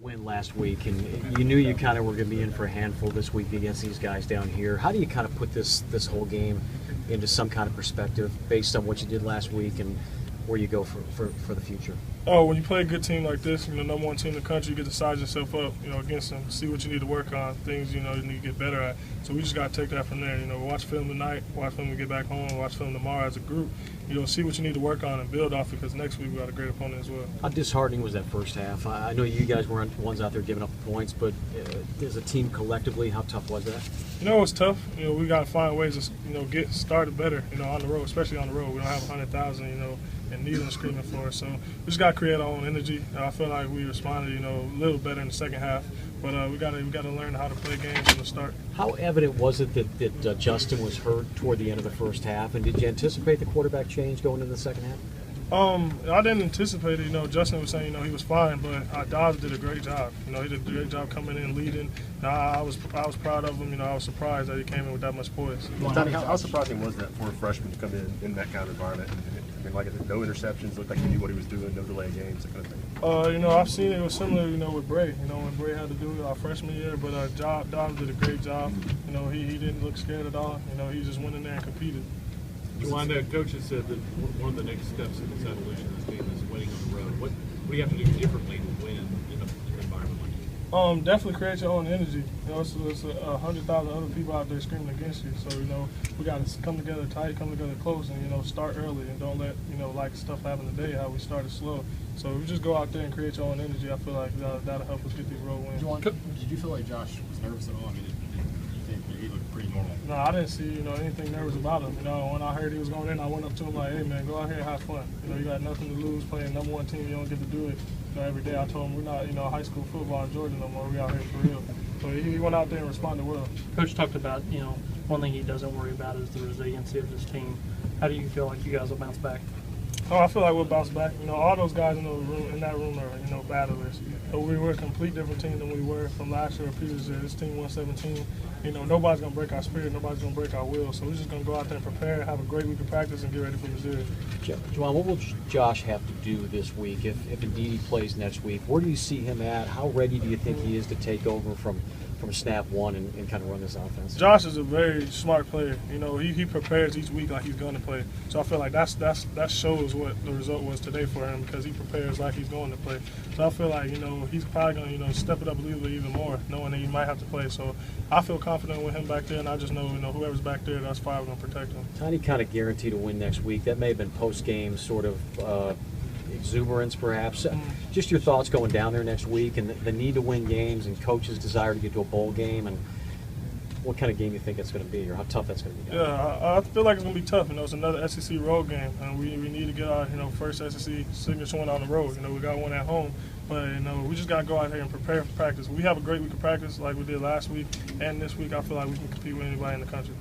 Win last week, and you knew you kind of were going to be in for a handful this week against these guys down here. How do you kind of put this whole game into some kind of perspective based on what you did last week and where you go for the future? Oh, when you play a good team like this, number one team in the country, you get to size yourself up, against them, see what you need to work on, things, you need to get better at. So we just got to take that from there. Watch film tonight, watch film when we get back home, watch film tomorrow as a group. See what you need to work on and build off, because next week we got a great opponent as well. How disheartening was that first half? I know you guys weren't the ones out there giving up the points, but as a team collectively, how tough was that? It was tough. We got to find ways to, get started better, on the road, especially on the road. We don't have 100,000, and needing and screaming for us. So we just got to create our own energy. I feel like we responded, a little better in the second half. But we got to learn how to play games from the start. How evident was it that Justin was hurt toward the end of the first half? And did you anticipate the quarterback change going into the second half? I didn't anticipate it. Justin was saying, he was fine, but Dobbs did a great job. He did a great job coming in, leading. I was proud of him. I was surprised that he came in with that much poise. Donnie, how surprising was that for a freshman to come in that kind of environment? Like no interceptions, looked like he knew what he was doing, no delay games, that kind of thing. I've seen it was similar, with Bray. When Bray had to do it our freshman year, but Dobbs did a great job. He didn't look scared at all. He just went in there and competed. Juwan, Coach has said that one of the next steps in this evolution of this game is winning on the road. What do you have to do differently to win in an environment like this? Definitely create your own energy. It's 100,000 other people out there screaming against you. So, we got to come together tight, come together close, and, start early and don't let, like stuff happen today, how we started slow. So we just go out there and create your own energy. I feel like that'll help us get these road wins. Juwan, did you feel like Josh was nervous at all? Did you think he looked pretty normal? No, I didn't see, anything nervous about him. When I heard he was going in, I went up to him like, hey, man, go out here and have fun. You got nothing to lose playing number one team. You don't get to do it every day. I told him we're not, high school football in Georgia no more. We out here for real. So he went out there and responded well. Coach talked about, one thing he doesn't worry about is the resiliency of this team. How do you feel like you guys will bounce back? Oh, I feel like we'll bounce back. All those guys in that room are, battlers. We were a complete different team than we were from last year or previous year. This team won 17. Nobody's going to break our spirit. Nobody's going to break our will. So we're just going to go out there and prepare, have a great week of practice, and get ready for Missouri. Juwan, what will Josh have to do this week if indeed he plays next week? Where do you see him at? How ready do you think he is to take over from snap one and kind of run this offense? Josh is a very smart player. He prepares each week like he's going to play. So I feel like that shows what the result was today for him, because he prepares like he's going to play. So I feel like, he's probably going to, step it up a little bit even more, knowing that he might have to play. So I feel confident with him back there, and I just know, whoever's back there, that's fine, we're going to protect him. Tiny kind of guaranteed to win next week. That may have been post-game sort of exuberance, perhaps. Just your thoughts going down there next week and the need to win games and coach's desire to get to a bowl game, and what kind of game you think it's going to be, or how tough that's going to be. Yeah, I feel like it's going to be tough. It's another SEC road game, and we need to get our first SEC signature one on the road. We got one at home, but we just got to go out here and prepare for practice. We have a great week of practice like we did last week, and this week I feel like we can compete with anybody in the country.